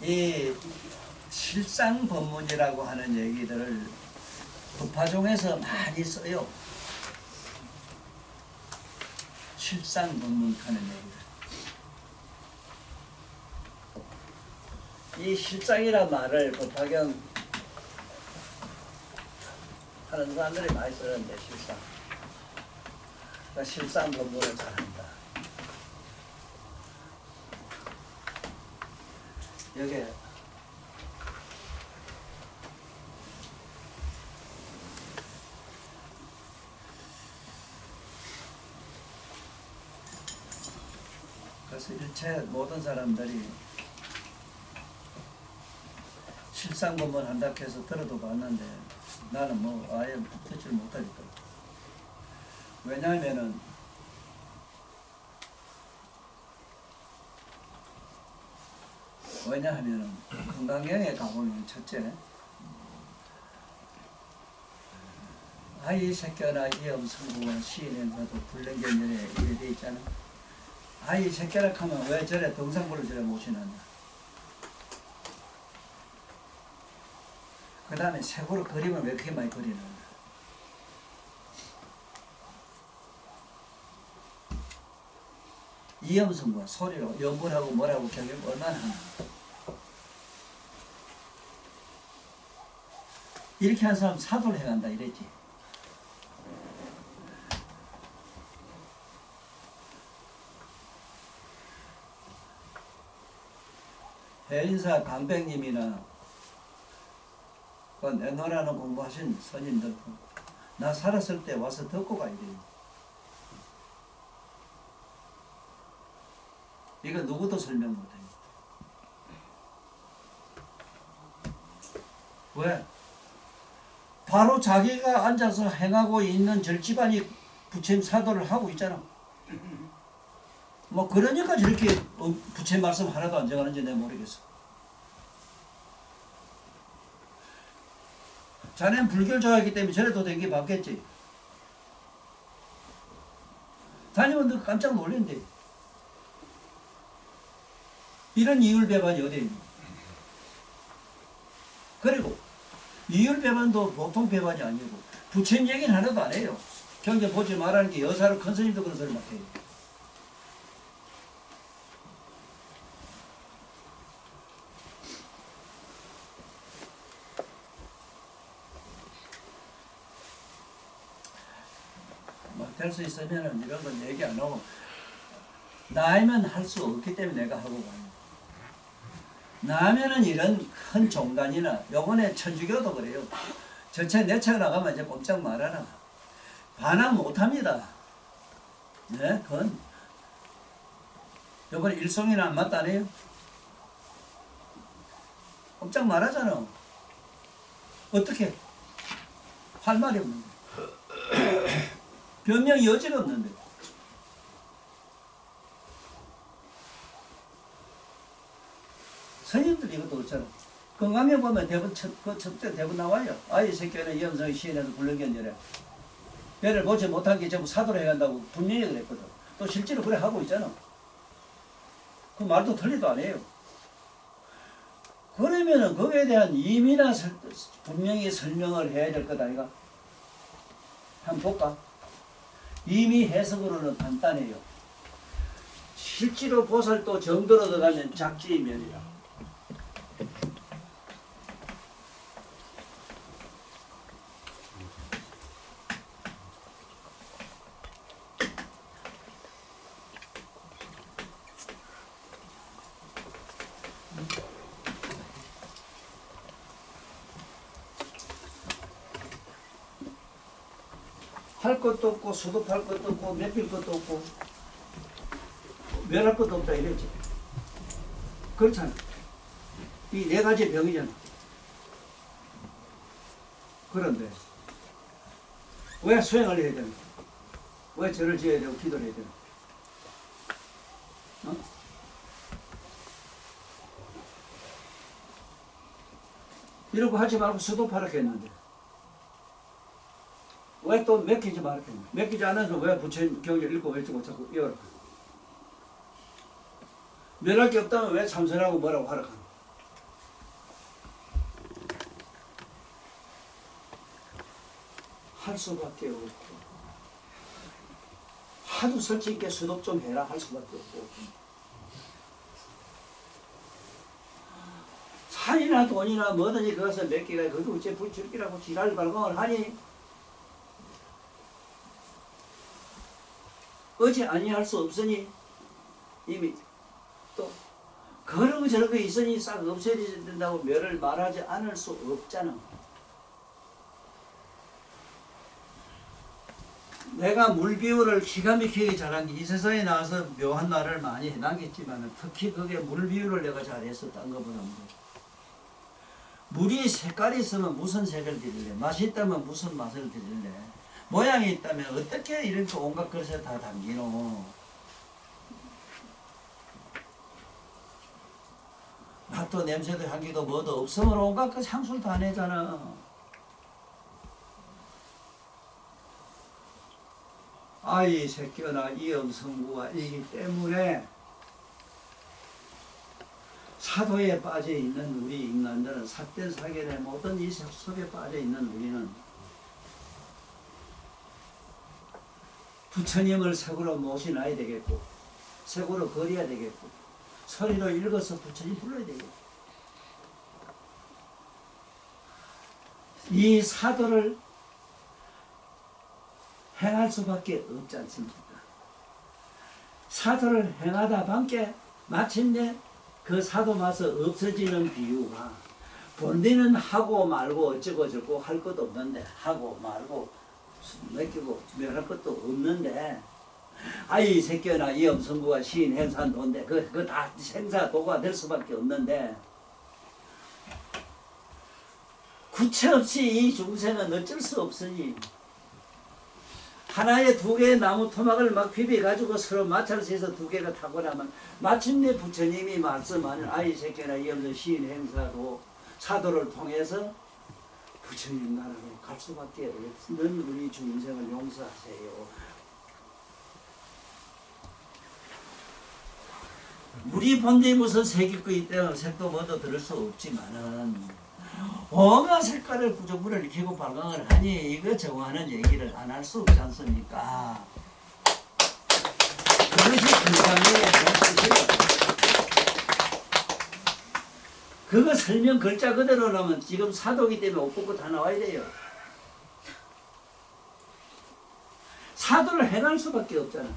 이 실상법문이라고 하는 얘기들을 법화종에서 많이 써요. 실상법문 하는 얘기들. 이 실상이란 말을 법화경 하는 사람들이 많이 쓰는데, 실상. 그러니까 실상법문을 잘한다. 여기 그래서 일체 모든 사람들이 실상법문 한다고 해서 들어도 봤는데 나는 뭐 아예 듣지를 못하겠더라고. 왜냐하면은 건강경에 가보면 첫째 아이 새끼나 이엄성부와 시인행사도 불능견열에 이래 돼 있잖아. 아이 새끼라 하면 왜 저래 등상부를 저래 모시느냐. 그 다음에 색으로 그림을 왜 그렇게 많이 그리느냐. 이엄성부와 소리로 연분하고 뭐라고 경영 얼마나 하나. 이렇게 한 사람 사도를 해간다 이랬지. 해인사 강백님이나 그 내노라는 공부하신 스님들 나 살았을 때 와서 듣고 가야 돼요. 이거 누구도 설명 못해요. 왜? 바로 자기가 앉아서 행하고 있는 절집안이 부처님 사도를 하고 있잖아. 뭐 그러니까 저렇게 부처님 말씀 하나도 안 정하는지 내가 모르겠어. 자네는 불교를 좋아하기 때문에 저래도 되게 받겠지. 다니면 너 깜짝 놀란대. 이런 이율배반이 어디 있니? 그리고 이율배반도 보통 배반이 아니고 부처님 얘기는 하나도 안 해요. 경전 보지 말라는 게 여사로 큰 스님도 그런 소리 막 해요. 될 수 있으면 이런 건 얘기 안 하고 나이면 할 수 없기 때문에 내가 하고 가요. 나면은 이런 큰 종단이나 요번에 천주교도 그래요. 전체 내차 나가면 이제 꼼짝 말아라. 반항 못합니다. 네, 그건 요번에 일송이나 안 맞다네요. 꼼짝 말하잖아. 어떻게 할 말이 없는데 변명이 여지가 없는데. 스님들 이것도 그렇잖아. 건강에 보면 대본 첫째 대본 나와요. 아이 새끼는 이엄성이 시인해서 불능견열에 배를 보지 못한 게 전부 사도로 해간다고 분명히 그랬거든. 또 실제로 그래 하고 있잖아. 그 말도 틀리도 안 해요. 그러면은 거기에 대한 임의나 분명히 설명을 해야 될 것 아니가? 한번 볼까? 임의 해석으로는 간단해요. 실제로 보살도 정도로 들어가면 작지면이라. 할 것도 없고 수도할 것도 없고 매필 것도 없고 멸할 것도 없다 이랬지. 그렇잖아. 이 네 가지 병이잖아. 그런데 왜 수행을 해야 되나? 왜 절을 지어야 되고 기도를 해야 되나? 어? 이러고 하지 말고 수도파락 했는데 왜 또 맡기지 말았겠냐. 맡기지 않아서 왜 부처님 경을 읽고 외치고 자꾸 이어라. 멸할 게 없다면 왜 참선하고 뭐라고 하라 하노. 할 수밖에 없고 하도 설치 있게 수독 좀 해라 할 수밖에 없고 산이나 돈이나 뭐든지 그것을 몇 개가 그것도 어째 불출기라고 지랄 발광을 하니 어찌 아니할 수 없으니 이미 또 그런 거 저런 거 있으니 싹 없애야 된다고 멸을 말하지 않을 수 없잖아. 내가 물 비유를 기가 막히게 잘한 게 이 세상에 나와서 묘한 말을 많이 해놨겠지만 특히 그게 물 비유를 내가 잘해서 딴 것보다 물이 색깔이 있으면 무슨 색을 드릴래? 맛이 있다면 무슨 맛을 드릴래? 모양이 있다면 어떻게 이렇게 온갖 것을 다 담기노? 맛도 냄새도 향기도 뭐도 없으면 온갖 것 향수를 다 내잖아. 아이 새끼나 이 엄성구가 이기 때문에 사도에 빠져 있는 우리 인간들은 삿된 사견의 모든 이 속에 빠져 있는 우리는 부처님을 색으로 모셔놔야 되겠고 색으로 그려야 되겠고 소리로 읽어서 부처님 불러야 되겠고 이 사도를 행할 수밖에 없지 않습니까? 사도를 행하다 반께 마침내 그 사도 맛이 없어지는 비유가 본디는 하고 말고 어쩌고 저쩌고 할 것도 없는데 하고 말고 맡기고 멸할 것도 없는데 아이 새끼나 이 엄성구가 시인 행사도인데 그거 다 행사도가 될 수밖에 없는데 구체 없이 이 중생은 어쩔 수 없으니 하나의 두 개의 나무 토막을 막 비벼가지고 서로 마찰을 해서 두 개가 타고 나면 마침내 부처님이 말씀하는 아이 새끼나 이 없는 시인 행사도 사도를 통해서 부처님 나라로 갈 수밖에 없는 우리 중생을 용서하세요. 우리 본디 무슨 색이 있기 때문에 색도 뭐도 들을 수 없지만은 온갖 색깔을 구조물을 익히고 발광을 하니 이거 정하는 얘기를 안 할 수 없지 않습니까? 그것이 불광의 뜻이에요. 그거 설명 글자 그대로라면 지금 사도기 때문에 옷 벗고 다 나와야 돼요. 사도를 해갈 수밖에 없잖아.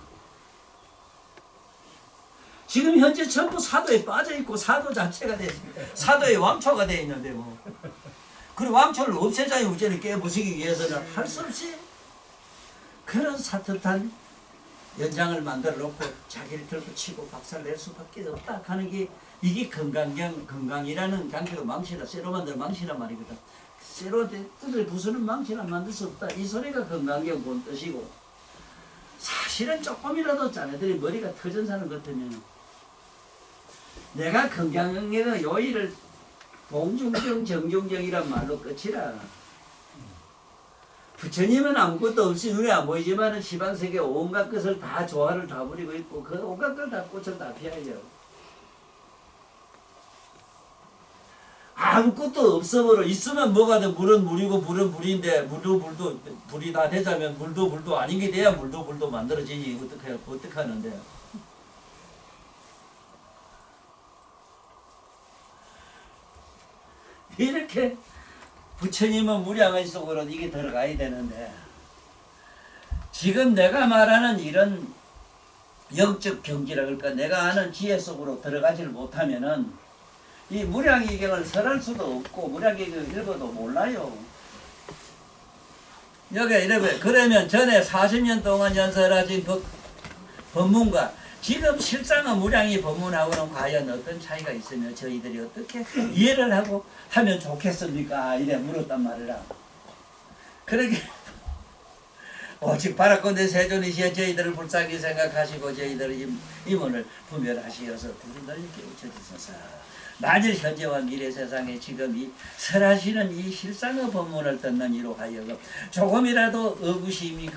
지금 현재 전부 사도에 빠져있고 사도 자체가 돼 있습니다. 사도의 왕초가 되어 있는데 뭐. 그리고 왕초를 없애자니 우전을 깨부수기 위해서는 할 수 없이 그런 사특한 연장을 만들어 놓고 자기를 들고 치고 박살 낼 수밖에 없다 하는 게 이게 건강이라는 강표가 망치라 쇠로 만들 망치란 말이거든. 쇠로 뜯을 부수는 망치란 만들 수 없다. 이 소리가 건강경 본 뜻이고 사실은 조금이라도 자네들이 머리가 터진 사람 같으면 내가 건강의 요의를 봉중정 정중정이란 말로 끝이라. 부처님은 아무것도 없이 눈에 안 보이지만 시방세계 온갖 것을 다 조화를 다 부리고 있고 그 온갖 걸 다 꽃을 다 피하죠. 아무것도 없어버려. 있으면 뭐가 돼. 물은 물이고 물은 물인데 물도 불이 다 되자면 물도 불도 아닌 게 돼야 물도 불도 만들어지지. 어떻게 하는데. 이렇게 부처님은 무량의 속으로 이게 들어가야 되는데 지금 내가 말하는 이런 영적 경지라 그럴까 내가 아는 지혜 속으로 들어가지를 못하면은 이 무량이경을 설할 수도 없고 무량이경을 읽어도 몰라요. 여기 이래 그러면 전에 40년 동안 연설하신 법문과 지금 실상은 무량이 법문하고는 과연 어떤 차이가 있으며 저희들이 어떻게 이해를 하고 하면 좋겠습니까? 이래 물었단 말이라. 그러게 오직 바라건대 세존이시여 저희들을 불쌍히 생각하시고 저희들의 임원을 분별하시어서 두루널리 깨우쳐 주소서. 만일 현재와 미래 세상에 지금 이 설하시는 이 실상의 법문을 듣는 이로 하여금 조금이라도 의구심의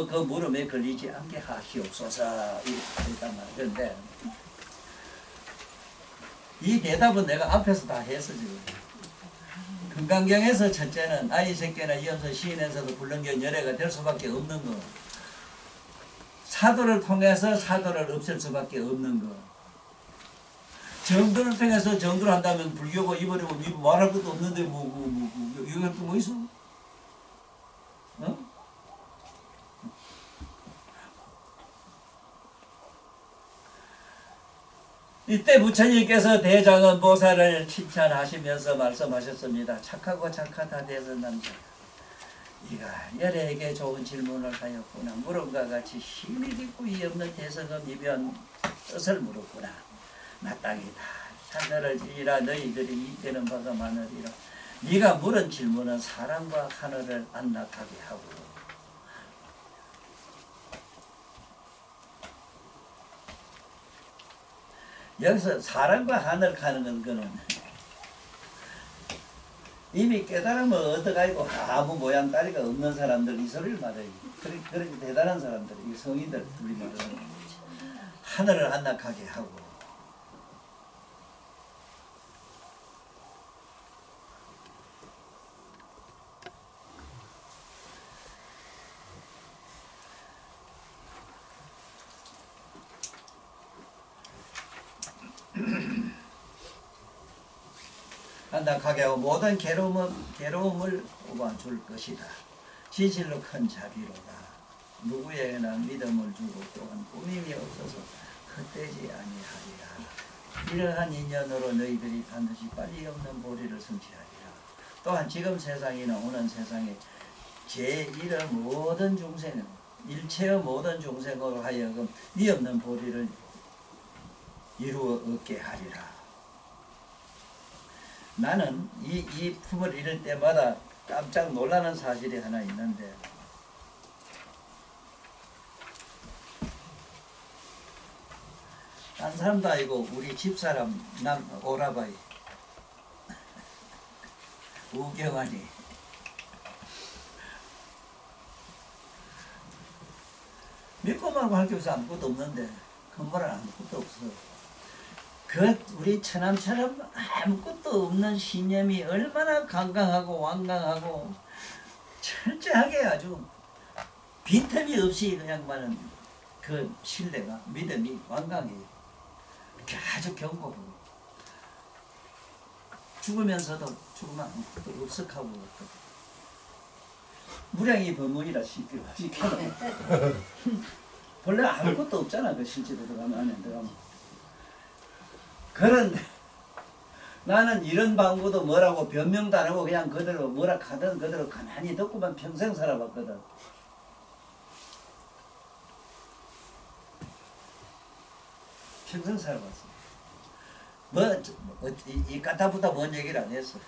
그 물음에 걸리지 않게 하시옵소서 이렇게 했단 말이에요. 그런데 이 대답은 내가 앞에서 다 했어 지금. 금강경에서 첫째는 아이 새끼나 이염소 시인에서도 불능견 열애가 될 수밖에 없는 거. 사도를 통해서 사도를 없앨 수밖에 없는 거. 정도를 통해서 정도를 한다면 불교가 이버리고 말할 것도 없는데 이거 또 뭐 있어? 어? 이때 부처님께서 대장은 보살을 칭찬하시면서 말씀하셨습니다. 착하고 착하다 대선 남자. 네가 열애에게 좋은 질문을 하였구나. 물음과 같이 힘이 깊고 없는 대성의 미변 뜻을 물었구나. 마땅이다. 하늘을 지으라 너희들이 이때는 바가 많으리라. 네가 물은 질문은 사람과 하늘을 안락하게 하고 여기서 사람과 하늘 가는 거는 이미 깨달음을 얻어가지고 아무 모양 따리가 없는 사람들 이 소리를 말해요. 그렇게 대단한 사람들, 이 성인들 우리 말하는 거지. 하늘을 안락하게 하고 안락하게 하고 모든 괴로움을 뽑아줄 것이다. 진실로 큰 자비로다. 누구에게나 믿음을 주고 또한 꾸밈이 없어서 헛되지 아니하리라. 이러한 인연으로 너희들이 반드시 빨리 없는 보리를 성취하리라. 또한 지금 세상이나 오는 세상에 제1의 모든 중생, 일체의 모든 중생으로 하여금 이 없는 보리를 이루어 얻게 하리라. 나는 이 품을 잃을 때마다 깜짝 놀라는 사실이 하나 있는데 딴 사람도 아니고 우리 집사람 오라바이 우경환이 믿고 말고 할 게 없어. 아무것도 없는데 건물은 아무것도 없어. 우리 처남처럼 아무것도 없는 신념이 얼마나 강강하고 완강하고 철저하게 아주 빈틈이 없이 그냥 말은 그 신뢰가 믿음이 완강해요. 이렇게 아주 견고하고 죽으면서도 죽으면 아무것도 없석하고 무량이 법문이라 시켜놓은 본래 아무것도 없잖아. 그 실제로 들어가면 안에 들어가면. 그런데 나는 이런 방구도 뭐라고 변명도 안 하고 그냥 그대로 뭐라 하든 그대로 가만히 듣고만 평생 살아봤거든. 평생 살아봤어. 이 까타부타 뭔 얘기를 안 했어.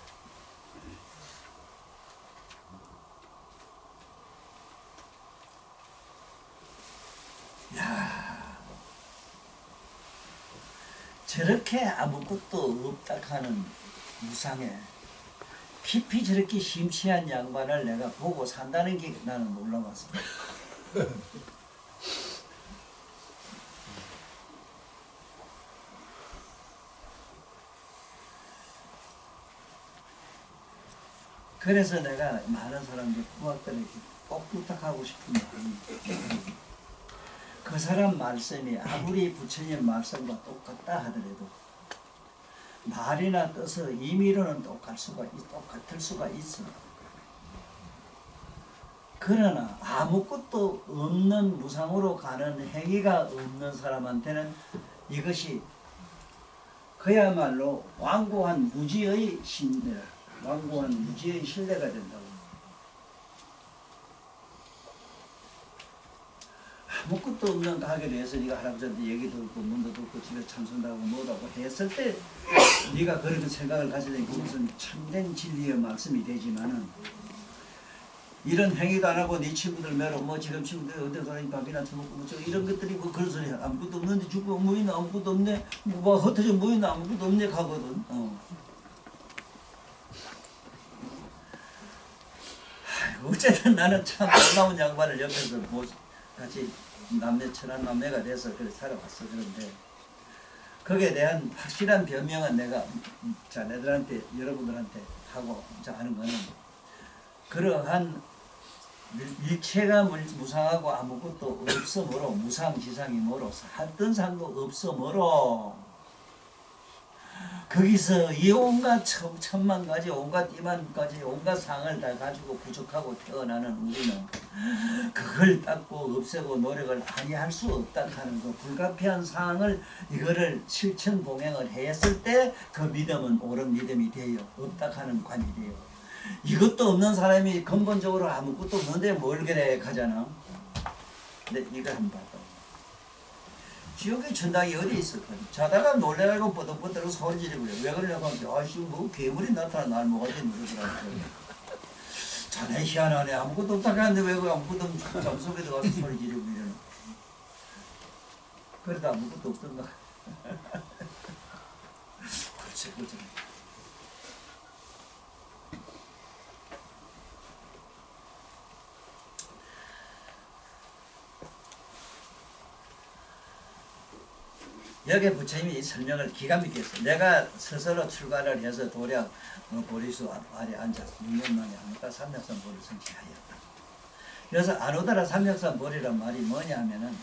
야. 저렇게 아무것도 없다 하는 무상에 깊이 저렇게 심취한 양반을 내가 보고 산다는 게 나는 놀라웠어. 그래서 내가 많은 사람들 고학들에게 꼭 부탁하고 싶은 마음이 그 사람 말씀이 아무리 부처님 말씀과 똑같다 하더라도 말이나 뜻의 의미로는 똑같을 수가 있어. 그러나 아무것도 없는 무상으로 가는 행위가 없는 사람한테는 이것이 그야말로 완고한 무지의 신뢰, 완고한 무지의 신뢰가 된다고. 아무것도 없는 가게에 대해서 네가 할아버지한테 얘기 듣고 문도 듣고 집에 참선하고 뭐라고 했을 때 네가 그런 생각을 가지려니 그것은 참된 진리의 말씀이 되지만은 이런 행위도 안 하고 네 친구들 매로 뭐 지금 친구들 어디 사람이 밥이나 처먹고 뭐 저 이런 것들이 뭐 그런 소리 아무것도 없는데 죽고 뭐 있나 아무것도 없네 뭐 흩어져 뭐 있나 아무것도 없네 가거든. 어쨌든 나는 참 놀라운 양반을 옆에서 같이 남매 천한 남매가 돼서 그래 살아왔어. 그런데 거기에 대한 확실한 변명은 내가 자네들한테 여러분들한테 하고 하는 거는 그러한 일체가 무상하고 아무것도 없으므로 무상지상이 뭐로 살던 상도 없으므로 거기서 이 온갖 천만 가지 온갖 이만 가지 온갖 상을 다 가지고 부족하고 태어나는 우리는 그걸 닦고 없애고 노력을 아니할 수 없다 하는 그 불가피한 상을 이거를 실천봉행을 했을 때 그 믿음은 옳은 믿음이 돼요. 없다 하는 관이 돼요. 이것도 없는 사람이 근본적으로 아무것도 없는데 뭘 그래 하잖아. 근데 이거 한번 봐봐. 지옥의 천당이 어디 있을까? 자다가 놀래가지고 버덕버덕 소리 지르고 왜 그러냐고 하면 아이씨 뭐 괴물이 나타나 날 뭐가 됐니 그러더라고. 자네 희한하네. 아무것도 없다 하는데 왜 그 아무것도 없는 잠속에 들어가서 소리 지르고 이러나. 그래도 아무것도 없던가. 그렇지. 여기에 부처님이 이 설명을 기가 막히게 했어요. 내가 스스로 출가를 해서 도량 보리수 아래 앉아서 6년 만에 하니까 삼맥산 보리를 성취하였다. 그래서 아누다라 삼맥산 보리란 말이 뭐냐 하면은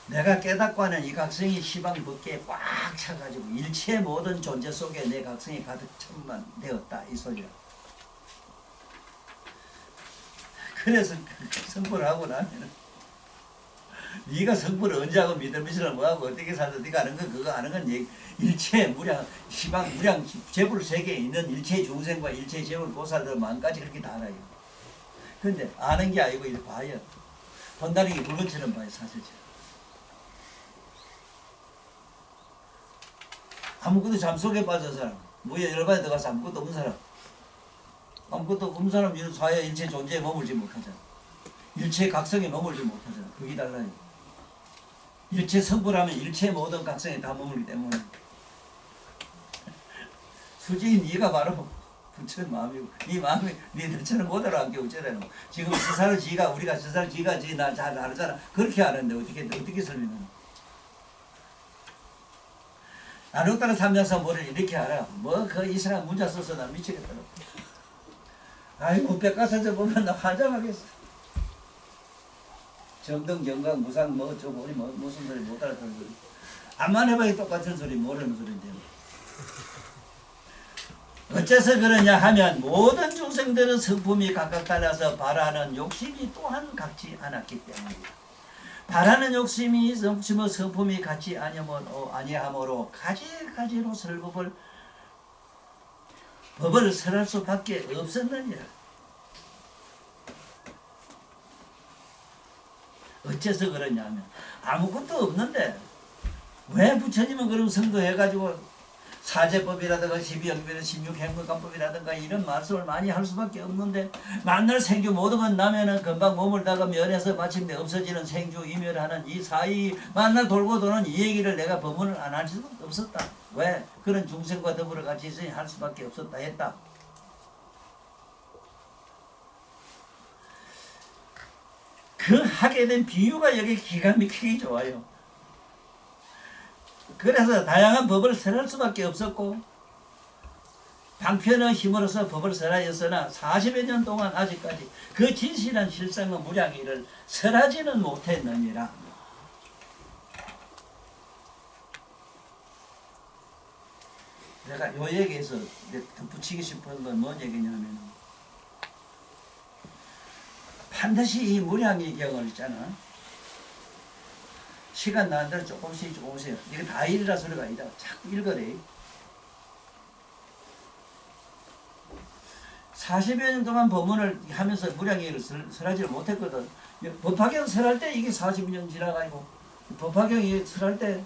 내가 깨닫고 하는 이 각성이 시방 법계에 꽉 차가지고 일체 모든 존재 속에 내 각성이 가득 천만 되었다 이 소리야. 그래서 성불을 하고 나면은 네가 성불을 언제 하고 믿음이시라 뭐하고 어떻게 살다 네가 아는 건 그거 아는 건 일체 무량 시방 무량 재불 세계에 있는 일체 중생과 일체 재불 보살들 만까지 그렇게 다 알아요. 근데 아는 게 아니고 이렇게 봐요. 본다는 게 물건처럼 봐요. 사실처럼. 아무것도 잠속에 빠진 사람 무에 열반에 들어가서 아무것도 없는 사람 아무것도 없는 사람 이런 사회 일체 존재에 머물지 못하잖아. 일체 각성에 머물지 못하잖아. 그게 달라요. 일체 성불하면 일체 모든 각성에 다 머물기 때문에 수지인 네가 바로 부처의 마음이고 네 마음이 네 너처럼 못 알아듣게 어쩌라는 지금 스사를 지가 우리가 스사를 지가 나 잘 알잖아. 그렇게 아는데 어떻게 설명하나. 아누타라 삼명산 뭐를 이렇게 알아. 뭐 그 이 사람 문자 써서 나 미치겠더라고. 아이고 백과사전 보면 나 환장하겠어. 정등 정강 무상 뭐 저 우리 뭐 무슨 소리 못 알아듣는 소리. 암만 해봐야 똑같은 소리 모르는 소리인데. 어째서 그러냐 하면 모든 중생들은 성품이 각각 달라서 바라는 욕심이 또한 같지 않았기 때문이다. 바라는 욕심이 성품이 같지 아니하므로 가지가지로 법을 설할 수밖에 없었느니라. 어째서 그러냐면 아무것도 없는데 왜 부처님은 그럼 성도해가지고 사제법이라든가 12영변 16행문관법이라든가 이런 말씀을 많이 할 수밖에 없는데 만날 생주 모두만 나면은 금방 머물다가 면에서 마침내 없어지는 생주 이멸하는 이 사이 만날 돌고 도는 이 얘기를 내가 법문을 안 할 수도 없었다. 왜? 그런 중생과 더불어 같이 있으니 할 수밖에 없었다 했다. 그 하게 된 비유가 여기 기가 막히게 좋아요. 그래서 다양한 법을 설할 수밖에 없었고 방편의 힘으로서 법을 설하였으나 40여 년 동안 아직까지 그 진실한 실상과 무량의를 설하지는 못했느니라. 내가 요 얘기에서 덧붙이고 싶은 건 뭔 얘기냐면 반드시 이 무량의 경을 있잖아. 시간 나는 대로 조금씩 이거 다 일이라 소리가 아니다. 자꾸 읽어래. 40여 년 동안 법문을 하면서 무량의를 설하지를 못했거든. 법화경 설할 때 이게 40년 지나가지고 법화경이 설할 때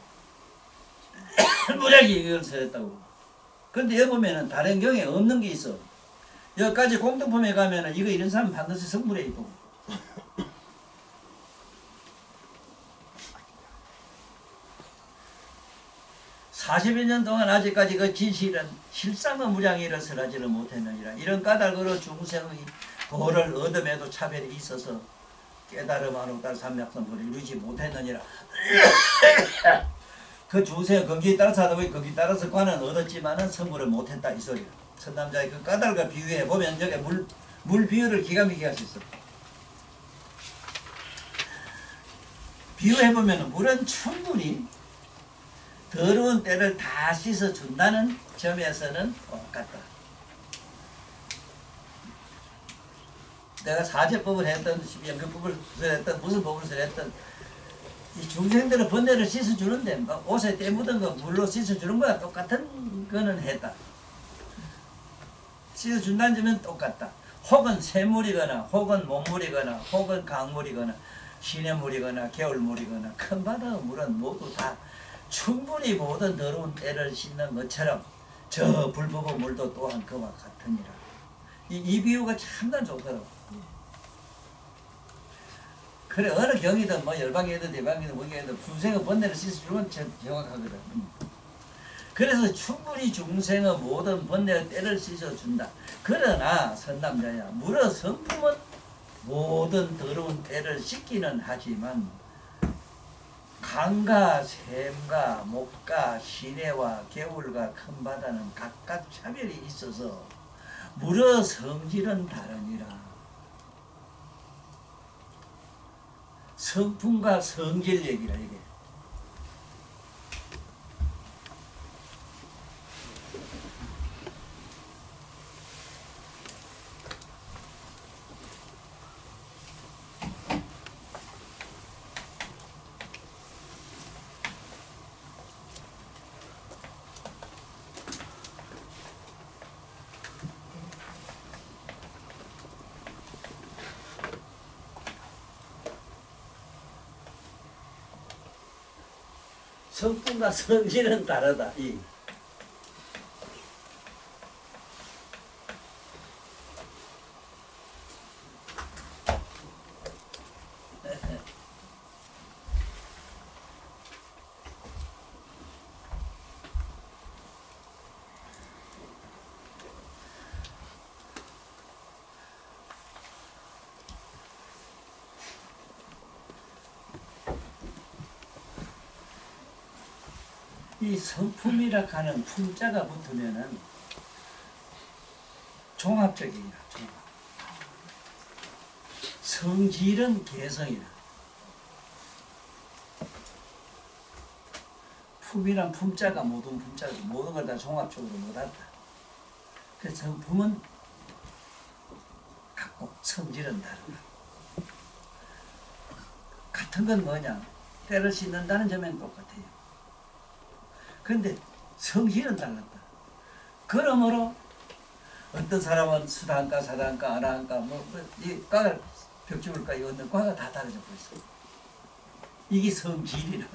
무량의를 설했다고. 그런데 여기 보면은 다른 경에 없는 게 있어. 여기까지 공동품에 가면은 이거 이런 사람 반드시 성불에 있고. 40여 년 동안 아직까지 그 진실은 실상의 무량이 일어서지를 못했느니라. 이런 까닭으로 중생의 도를 얻음에도 차별이 있어서 깨달음하고 따라 삼약성불을 이루지 못했느니라. 그 중생의 건기에 따라서 하다 보니 거기에 따라서 관은 얻었지만은 성불을 못했다 이 소리야. 천남자의 그 까닭과 비유해 보면 저게 물 비유를 기가 막히게 할 수 있어. 비유해 보면 물은 충분히 더러운 때를 다 씻어준다는 점에서는 똑같다. 내가 사제법을 했던 연극법을 했던 무슨 법을 했던 이 중생들은 번뇌를 씻어주는데 막 옷에 때 묻은 거 물로 씻어주는 거야 똑같은 거는 했다. 씻어준다는 점은 똑같다. 혹은 샘물이거나 혹은 몸물이거나 혹은 강물이거나 시냇물이거나 겨울물이거나 큰 바다의 물은 모두 다 충분히 모든 더러운 때를 씻는 것처럼 저 불법의 물도 또한 그와 같으니라. 이 비유가 참나 좋더라고. 그래 어느 경이든 뭐 열방이든 대방이든 뭐기든 중생의 번뇌를 씻어주면 정확하거든. 그래서 충분히 중생의 모든 번뇌의 때를 씻어준다. 그러나 선남자야 물의 성품은 모든 더러운 때를 씻기는 하지만 강과 샘과 목과 시내와 겨울과 큰 바다는 각각 차별이 있어서 물의 성질은 다르니라. 성품과 성질 얘기라 이게. 성품과 성질은 다르다. 이. 이 성품이라 하는 품자가 붙으면은 종합적이야. 종합. 성질은 개성이라. 품이란 품자가 모든 품자가 모든 걸 다 종합적으로 못한다. 그래서 성품은 같고 성질은 다르다. 같은 건 뭐냐? 때를 씻는다는 점엔 똑같아요. 그런데 성질은 달랐다. 그러므로 어떤 사람은 수단가, 사단가, 아라한가, 이 과가 벽지물가 이거 얻는 과가 다 달라져 버렸어. 이게 성질이라.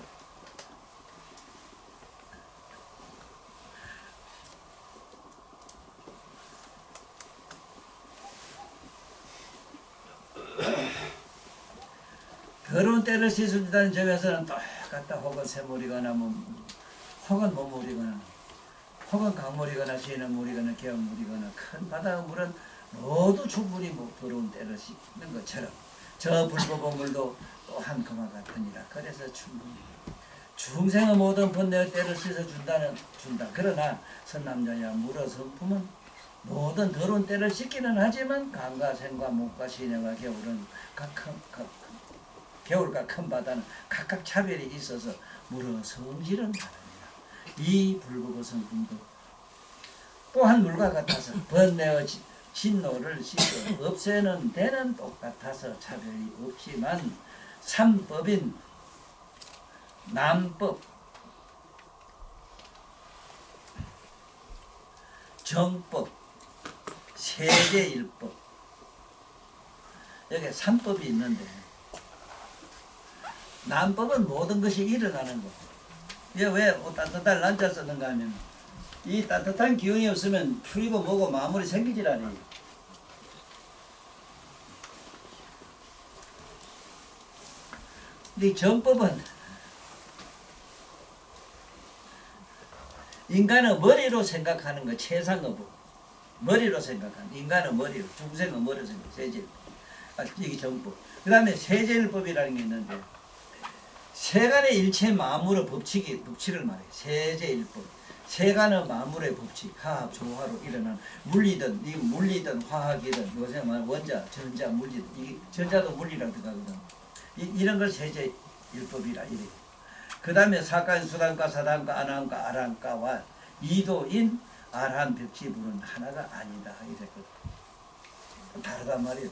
더러운 때를 씻어준다는 점에서는 똑같다. 혹은 샘물이거나 혹은 몸물이거나 혹은 강물이거나 시냇물이거나 겨울물이거나 큰 바다의 물은 모두 충분히 더러운 때를 씻는 것처럼 저 불법의 물도 또한 그와 같으니라. 그래서 충분히 중생의 모든 번뇌의 때를 씻어준다. 그러나 선남자야 물의 성품은 모든 더러운 때를 씻기는 하지만 강과 샘과 목과 시내와 겨울은 겨울과 큰 바다는 각각 차별이 있어서 물의 성질은 다릅니다. 이 불법의 성품도 또한 물과 같아서 번뇌의 진노를 씻어 없애는 데는 똑같아서 차별이 없지만 삼법인 남법, 정법, 세계일법 여기 삼법이 있는데 남법은 모든 것이 일어나는 거. 이게 왜 따뜻한 난자 썼는가 하면 이 따뜻한 기운이 없으면 풀이고 뭐고 마무리 생기질 않아요. 이 정법은 인간의 머리로 생각하는 거 최상의 법. 머리로 생각하는 인간의 머리로, 중생의 머리로 생각. 세제일법. 이게 정법. 그 다음에 세제일법이라는 게 있는데 세간의 일체 만물의 법칙을 말해요. 세제일법. 세간의 만물의 법칙, 화합, 조화로 일어난 물리든 화학이든 요새 말 원자, 전자, 물리든 이게 전자도 물리라고 들어가거든. 이런 걸 세제일법이라 이래요. 그 다음에 사간, 수단가, 사단가, 아난가, 아란가와 이도인, 아란, 벽지불은 하나가 아니다 이랬거든. 다르단 말이에요.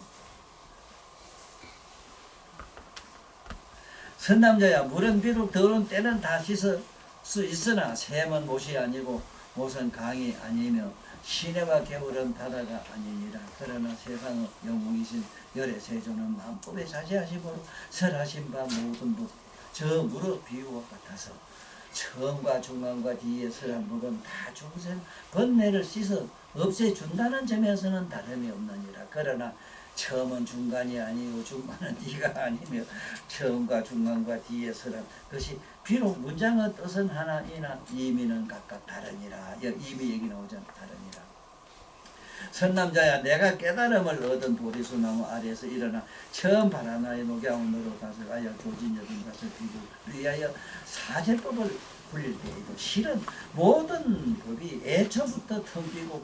선남자야 물은 비록 더러운 때는 다 씻을 수 있으나 샘은 못이 아니고 못은 강이 아니며 시내와 겨울은 바다가 아니니라. 그러나 세상의 영웅이신 열의 세조는 만법에 자세하시고 설하신 바 모든 법 저 물의 비유와 같아서 처음과 중간과 뒤에 설한 법은 다 중생 번뇌를 씻어 없애준다는 점에서는 다름이 없느니라. 그러나 처음은 중간이 아니고 중간은 뒤가 아니며 처음과 중간과 뒤에 설한 것이 비록 문장의 뜻은 하나이나 의미는 각각 다르니라. 의미 얘기 나오잖아. 다르니라. 선남자야 내가 깨달음을 얻은 보리수나무 아래에서 일어나 처음 바라나의 녹야온 너로 다스가여 조진여든 것을 비고 위하여 사제법을 굴릴 때에도 실은 모든 법이 애초부터 텅비고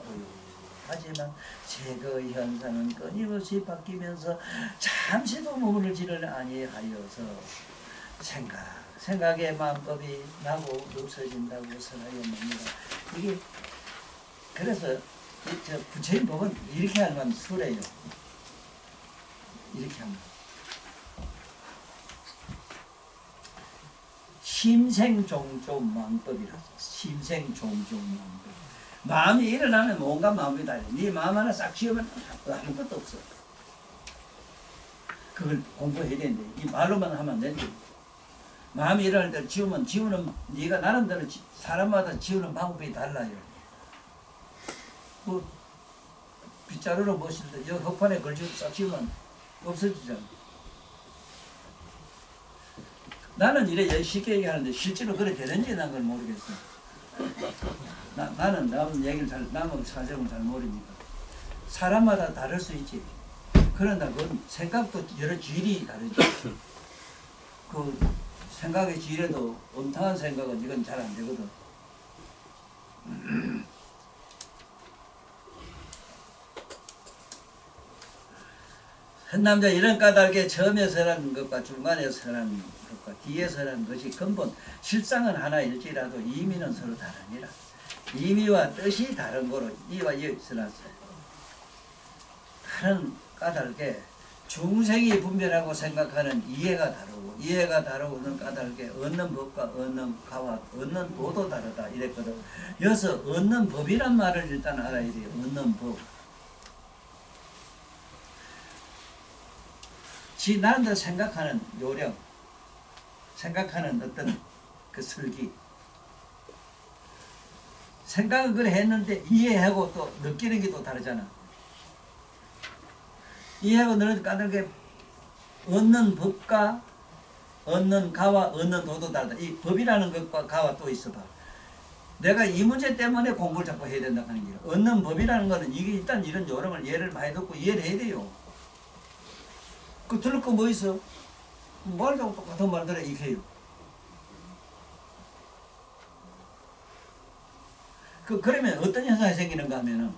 고요하지만 제거의 현상은 끊임없이 바뀌면서 잠시도 머무르지를 아니하여서 생각의 마음법이 나고 없어진다고 설하여 봅니다. 이게 그래서 저 부처님 법은 이렇게 하면 수래요. 이렇게 하면 심생종종망법이라서 심생종종망법. 마음이 일어나면 뭔가 마음이 달려. 네 마음 하나 싹 지우면 아무것도 없어. 그걸 공부해야 되는데 이 말로만 하면 안 되는데 마음이 일어날 때 지우는 네가 나름대로 사람마다 지우는 방법이 달라요. 뭐 빗자루로 멋일 때 여기 헛판에 걸치고 싹 지우면 없어지잖아. 나는 이래 쉽게 얘기하는데 실제로 그래 되는지 난 걸 모르겠어. 나는 남 얘기를 남의 사정을 잘 모르니까. 사람마다 다를 수 있지. 그런다 그건 생각도 여러 질이 다르지. 그 생각의 질에도 엄청난 생각은 이건 잘 안 되거든. 한 남자 이런 까닭에 처음에 설한 것과 중간에 설한 것과 뒤에 설한 것이 근본 실상은 하나일지라도 의미는 서로 다르니라. 의미와 뜻이 다른 거로 이와 이 설았어요. 다른 까닭에 중생이 분별하고 생각하는 이해가 다르고는 까닭에 얻는 법과 얻는 가와 얻는 도도 다르다 이랬거든. 여기서 얻는 법이란 말을 일단 알아야 돼요. 얻는 법. 지 나름대로 생각하는 요령, 생각하는 어떤 그 설기. 생각을 그래 했는데 이해하고 또 느끼는 게 또 다르잖아. 이해하고 너는 까닭에 얻는 법과 얻는 가와 얻는 도도 다르다. 이 법이라는 것과 가와 또 있어 봐. 내가 이 문제 때문에 공부를 자꾸 해야 된다 하는 거예요. 얻는 법이라는 거는 이게 일단 이런 요령을 예를 많이 듣고 이해를 해야 돼요. 그 들을 거 뭐 있어? 말하자고 똑같은 말들에 익혀요. 그러면 어떤 현상이 생기는가 하면은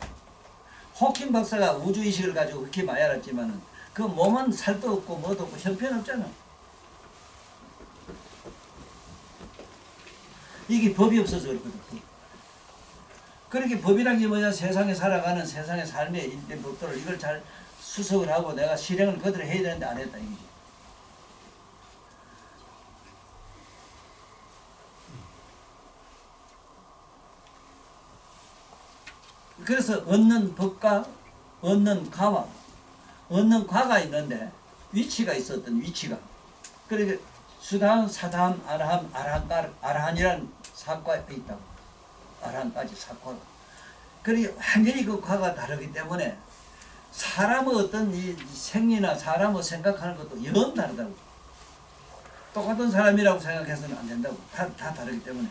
호킹 박사가 우주의식을 가지고 그렇게 많이 알았지만은 그 몸은 살도 없고 뭐도 없고 형편없잖아. 이게 법이 없어서 그렇거든. 그렇게 법이란 게 뭐냐? 세상에 살아가는 세상의 삶의 일대 법도를 이걸 잘 수석을 하고 내가 실행을 그대로 해야 되는데 안 했다 이거지. 그래서 얻는 법과 얻는 가와 얻는 과가 있는데 위치가 있었던 위치가. 그러니까 수담, 사담, 아라함, 아라한이라는 사과가 있다고. 아라한까지 사과가. 그러니까 완전히 그 과가 다르기 때문에 사람의 어떤 이 생리나 사람의 생각하는 것도 영 다르다고. 똑같은 사람이라고 생각해서는 안 된다고. 다 다르기 때문에.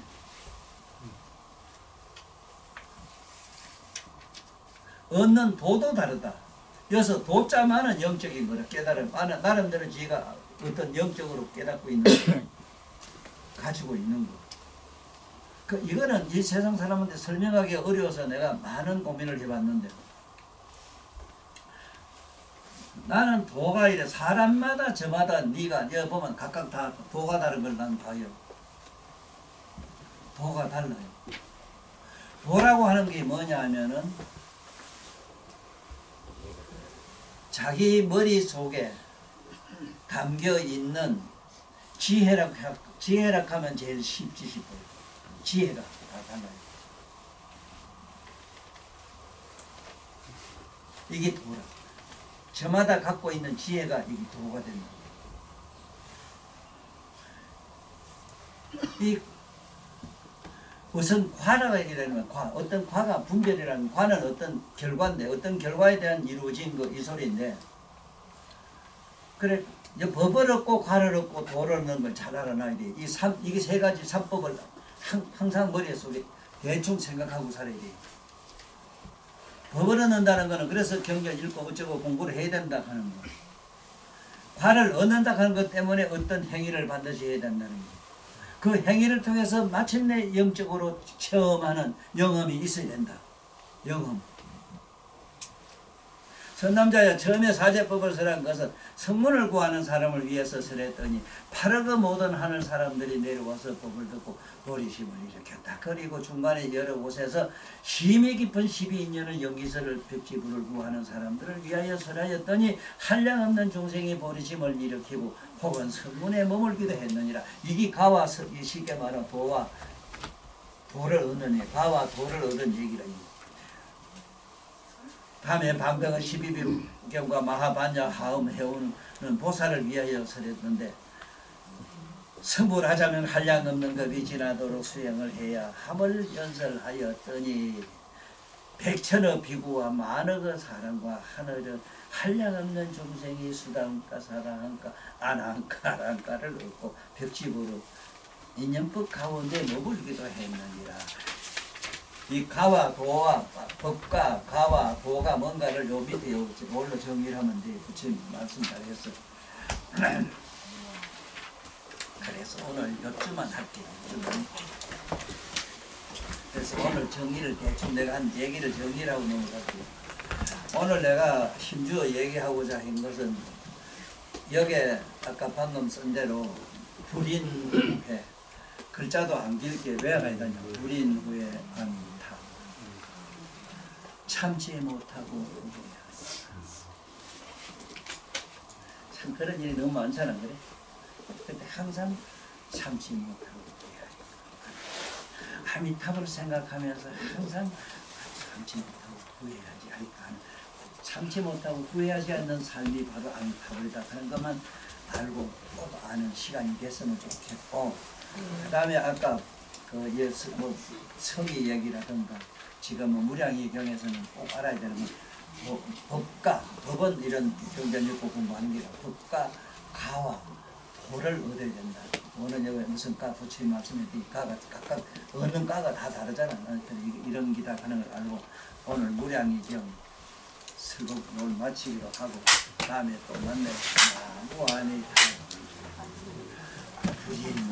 얻는 도도 다르다. 여기서 도자만은 영적인 거라 깨달음. 나름대로 지가 어떤 영적으로 깨닫고 있는 거, 가지고 있는 거. 이거는 이 세상 사람한테 설명하기 어려워서 내가 많은 고민을 해봤는데, 나는 도가 이래 사람마다 저마다 네가 여기 보면 각각 다 도가 다른 걸 난 봐요. 도가 달라요. 도라고 하는 게 뭐냐 하면은 자기 머릿속에 담겨 있는 지혜라고 하면 제일 쉽지 싶어요. 지혜가 다 달라요. 이게 도라. 저마다 갖고 있는 지혜가 이게 도가 된다. 이 우선 과라는 어떤 과가 분별이라는 과는 어떤 결과인데 어떤 결과에 대한 이루어진 거 이 소리인데, 그래 법을 얻고 과를 얻고 도를 얻는 걸 잘 알아놔야 돼. 이게 세 가지 삼법을 항상 머릿속에 대충 생각하고 살아야 돼. 법을 얻는다는 거는 그래서 경전 읽고 어쩌고 공부를 해야 된다 하는 거. 과를 얻는다 하는 것 때문에 어떤 행위를 반드시 해야 된다는 거. 그 행위를 통해서 마침내 영적으로 체험하는 영험이 있어야 된다. 영험. 선남자야 처음에 사제법을 설한 것은 성문을 구하는 사람을 위해서 설했더니 파르그 모든 하늘 사람들이 내려와서 법을 듣고 보리심을 일으켰다. 그리고 중간에 여러 곳에서 심히 깊은 12인연의 영기설을 벽지부를 구하는 사람들을 위하여 설하였더니 한량없는 중생이 보리심을 일으키고 혹은 성문에 머물기도 했느니라. 이게 가와 쉽게 말하면 도와 도를 얻는 애, 가와 도를 얻은 얘기라. 다음에 방병은 12비경과 마하반야 하음 해오는 보살을 위하여 설했는데, 성불하자면 한량없는 법이 지나도록 수행을 해야 함을 연설하였더니 백천의 비구와 만억의 사람과 하늘은 한량없는 중생이 수단가 사랑한가 안한가를 얻고 벽집으로 인연법 가운데 머물기도 했느니라. 이 가와 도와 법과 가와 도가 뭔가를 요 밑에 요걸로 정리를 하면 돼. 부처님 말씀 잘했어. 그래서 오늘 요쯤만 할게. 그래서 오늘 정리를 대충 내가 한 얘기를 정리를 하고 넘어갈게. 오늘 내가 힘주어 얘기하고자 한 것은 여기에 아까 방금 쓴 대로 불인후회, 글자도 안 길게 왜 가야 되냐. 불인후회 안타. 참지 못하고 후회하다. 참 그런 일이 너무 많잖아. 그래? 근데 항상 참지 못하고 후회하다. 아미타불을 생각하면서 항상 참지 못하고 후회하지 않을까. 참지 못하고 후회하지 않는 삶이 바로 아미타불이다 하는 것만 알고 꼭 아는 시간이 됐으면 좋겠고, 그 다음에 아까 뭐 성의 얘기라든가 지금 무량의 경에서는 꼭 알아야 되는 건 법은 이런 경전 읽고 공부하는 게 법과 가와 도를 얻어야 된다. 오늘 여기 무슨 가 부처님 말씀에 가가 각각 얻는 가가 다 다르잖아. 이런 기다 하는 걸 알고 오늘 무량의 경 설국 오늘 마치기로 하고 다음에 또 만나요. 무한히 부진